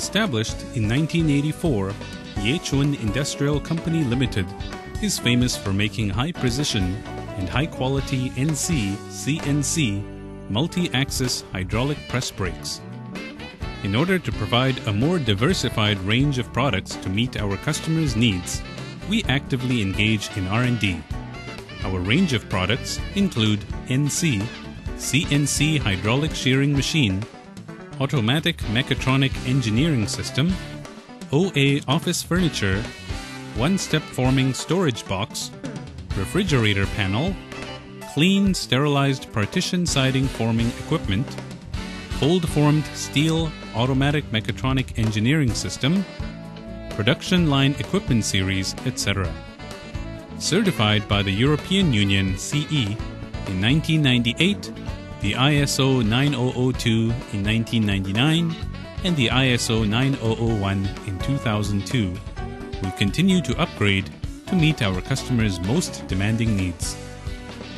Established in 1984, the Chiun Industrial Company Limited is famous for making high-precision and high-quality NC, CNC, multi-axis hydraulic press brakes. In order to provide a more diversified range of products to meet our customers' needs, we actively engage in R&D. Our range of products include NC, CNC hydraulic shearing machine, automatic mechatronic engineering system, OA office furniture, one-step forming storage box, refrigerator panel, clean sterilized partition siding forming equipment, cold-formed steel automatic mechatronic engineering system, production line equipment series, etc. Certified by the European Union CE in 1998, the ISO 9002 in 1999, and the ISO 9001 in 2002, we continue to upgrade to meet our customers' most demanding needs.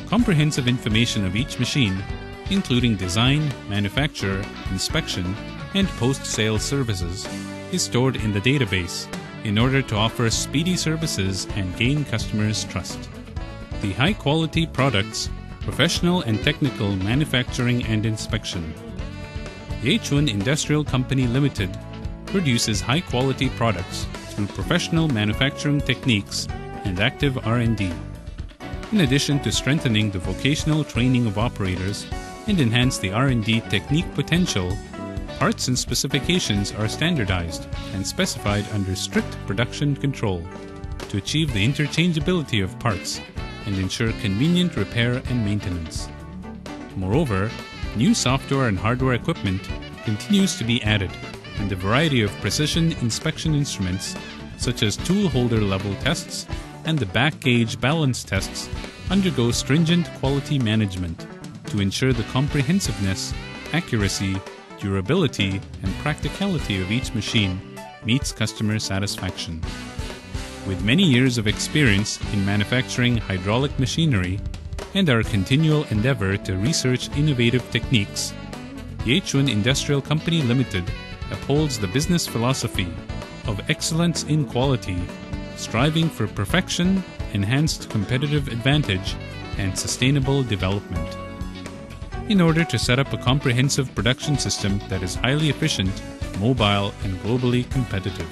Comprehensive information of each machine, including design, manufacture, inspection, and post-sale services, is stored in the database in order to offer speedy services and gain customers' trust. The high-quality products, professional and technical manufacturing and inspection. The Chiun Industrial Company Limited produces high-quality products through professional manufacturing techniques and active R&D. In addition to strengthening the vocational training of operators and enhance the R&D technique potential, parts and specifications are standardized and specified under strict production control to achieve the interchangeability of parts and ensure convenient repair and maintenance. Moreover, new software and hardware equipment continues to be added, and a variety of precision inspection instruments such as tool holder level tests and the back gauge balance tests undergo stringent quality management to ensure the comprehensiveness, accuracy, durability, and practicality of each machine meets customer satisfaction. With many years of experience in manufacturing hydraulic machinery and our continual endeavor to research innovative techniques, the Chiun Industrial Company Limited upholds the business philosophy of excellence in quality, striving for perfection, enhanced competitive advantage, and sustainable development. In order to set up a comprehensive production system that is highly efficient, mobile, and globally competitive.